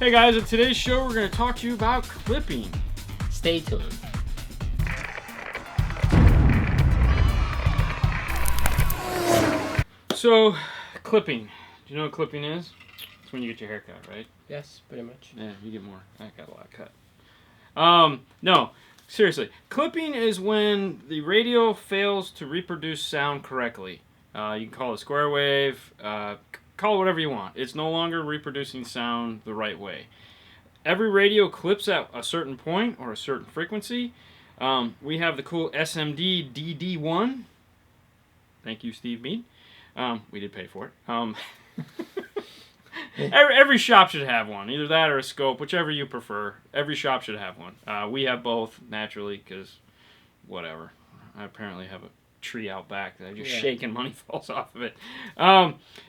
Hey guys, in today's show we're going to talk to you about clipping. Stay tuned. So, clipping. Do you know what clipping is? It's when you get your hair cut, right? Yes, pretty much. Yeah, you get more. I got a lot cut. No, seriously. Clipping is when the radio fails to reproduce sound correctly. You can call it square wave, call it whatever you want. It's no longer reproducing sound the right way. Every radio clips at a certain point or a certain frequency. We have the cool SMD DD1. Thank you, Steve Mead. We did pay for it. Every shop should have one. Either that or a scope, whichever you prefer. Every shop should have one. We have both, naturally, because whatever. I apparently have a tree out back that I just shake and money falls off of it.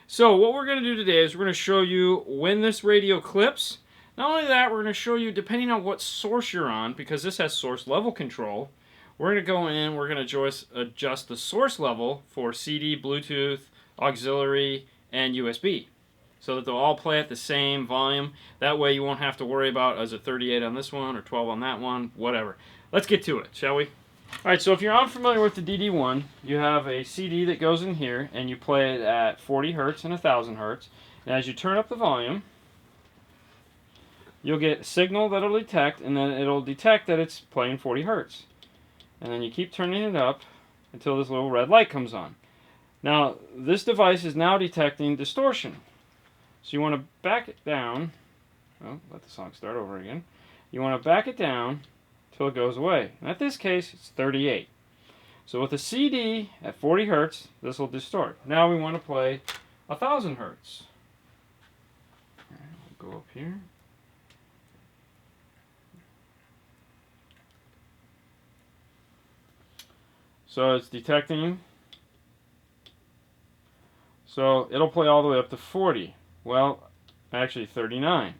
So what we're going to do today is we're going to show you when this radio clips. Not only that, we're going to show you, depending on what source you're on, because this has source level control, we're going to go in, we're going to adjust the source level for CD, Bluetooth, auxiliary, and USB, so that they'll all play at the same volume. That way you won't have to worry about, is it 38 on this one or 12 on that one, whatever. Let's get to it, shall we? Alright, so if you're unfamiliar with the DD1, you have a CD that goes in here, and you play it at 40 Hertz and 1000 Hertz. And as you turn up the volume, you'll get a signal that'll detect, and then it'll detect that it's playing 40 Hertz. And then you keep turning it up until this little red light comes on. Now, this device is now detecting distortion. So you want to back it down. Oh, let the song start over again. You want to back it down until it goes away. And in this case, it's 38. So with a CD at 40 Hertz, this will distort. Now we want to play 1000 Hertz. All right, we'll go up here. So it's detecting. So it'll play all the way up to 40. Well, actually 39.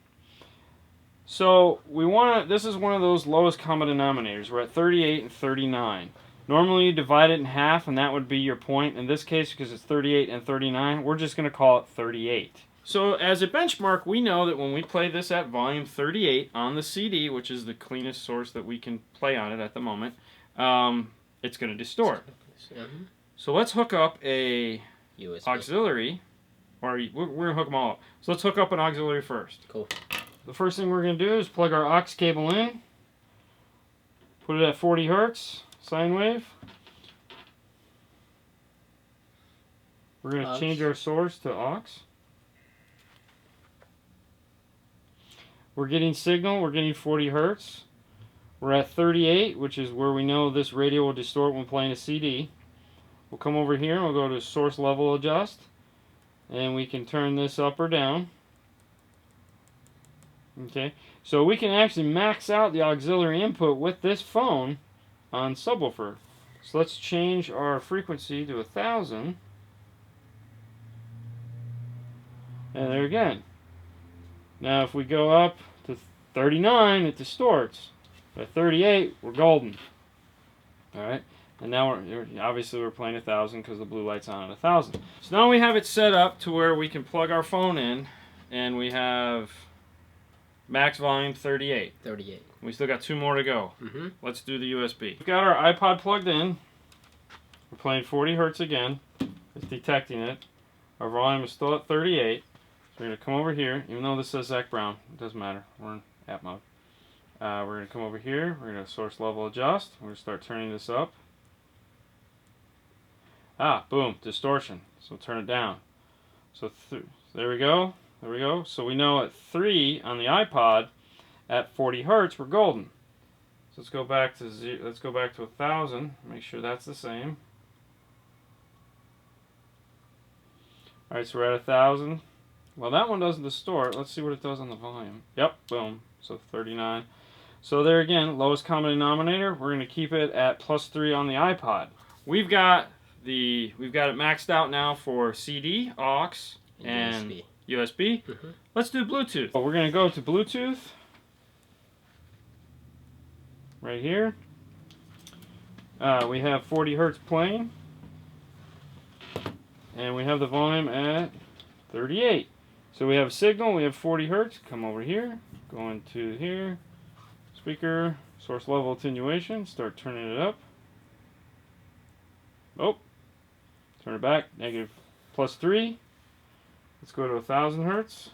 So we want to, this is one of those lowest common denominators. We're at 38 and 39. Normally you divide it in half and that would be your point. In this case, because it's 38 and 39, we're just going to call it 38. So as a benchmark, we know that when we play this at volume 38 on the CD, which is the cleanest source that we can play on it at the moment, it's going to distort. So let's hook up a USB auxiliary, or we're going to hook them all up. So let's hook up an auxiliary first. Cool. The first thing we're going to do is plug our aux cable in, put it at 40 Hertz, sine wave. We're going to change our source to aux. We're getting signal, we're getting 40 Hertz. We're at 38, which is where we know this radio will distort when playing a CD. We'll come over here and we'll go to source level adjust, and we can turn this up or down. Okay, so we can actually max out the auxiliary input with this phone on subwoofer. So let's change our frequency to 1000. And there again. Now if we go up to 39, it distorts. At 38, we're golden. Alright, and now we're playing 1000 because the blue light's on at 1000. So now we have it set up to where we can plug our phone in, and we have max volume 38. 38. We still got 2 more to go. Let's do the USB. We've got our iPod plugged in. We're playing 40 Hertz again. It's detecting it. Our volume is still at 38. So we're going to come over here, even though this says Zach Brown, it doesn't matter. We're in app mode. We're going to come over here, we're going to source level adjust, we're going to start turning this up. Boom, distortion. So turn it down. So there we go, there we go. So we know at 3 on the iPod, at 40 Hertz, we're golden. So let's go back to 1000, make sure that's the same. Alright, so we're at 1000. Well, that one doesn't distort. Let's see what it does on the volume. Yep, boom, so 39. So there again, lowest common denominator. We're going to keep it at +3 on the iPod. We've got it maxed out now for CD, aux, and USB. Let's do Bluetooth. We're going to go to Bluetooth right here. We have 40 Hertz playing, and we have the volume at 38. So we have a signal, we have 40 hertz. Come over here, go into here, speaker, source level attenuation, start turning it up. Oh, turn it back, negative +3. Let's go to 1,000 hertz.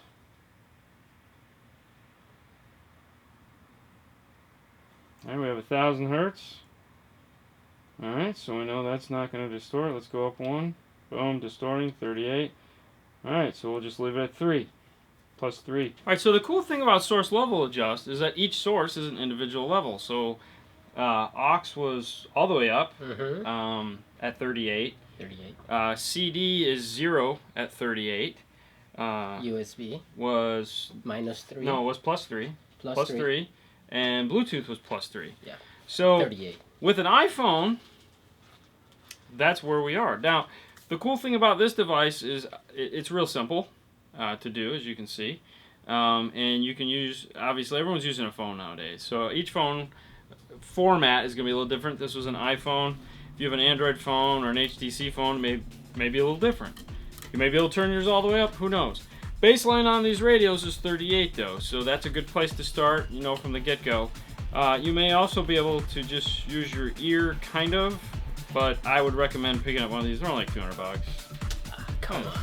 Alright, we have 1,000 hertz. Alright, so we know that's not going to distort. Let's go up one. Boom, distorting, 38. Alright, so we'll just leave it at 3. +3. Alright, so the cool thing about source level adjust is that each source is an individual level. So aux was all the way up at 38. 38. CD is 0 at 38. USB was -3. No, it was +3. +3. And Bluetooth was +3. Yeah. So 38. With an iPhone, that's where we are. Now, the cool thing about this device is it's real simple to do, as you can see. And you can use, obviously, everyone's using a phone nowadays. So each phone format is going to be a little different. This was an iPhone. If you have an Android phone or an HTC phone, it may be a little different. You may be able to turn yours all the way up. Who knows? Baseline on these radios is 38, though. So that's a good place to start, you know, from the get-go. You may also be able to just use your ear, kind of. But I would recommend picking up one of these. They're only like $200. Come on.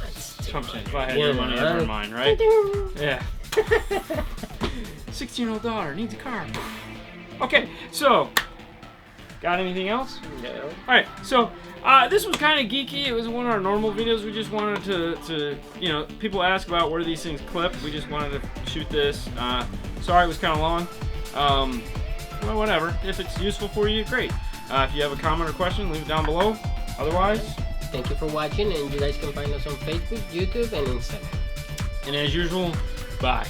If I had your money, never mind, right? Yeah. 16-year-old daughter needs a car. Okay, so got anything else? No. All right, so this was kind of geeky. It was one of our normal videos. We just wanted to you know, people ask about where these things clip. We just wanted to shoot this. Sorry, it was kind of long. Well, whatever. If it's useful for you, great. If you have a comment or question, leave it down below. Otherwise, thank you for watching, and you guys can find us on Facebook, YouTube, and Instagram. And as usual, bye.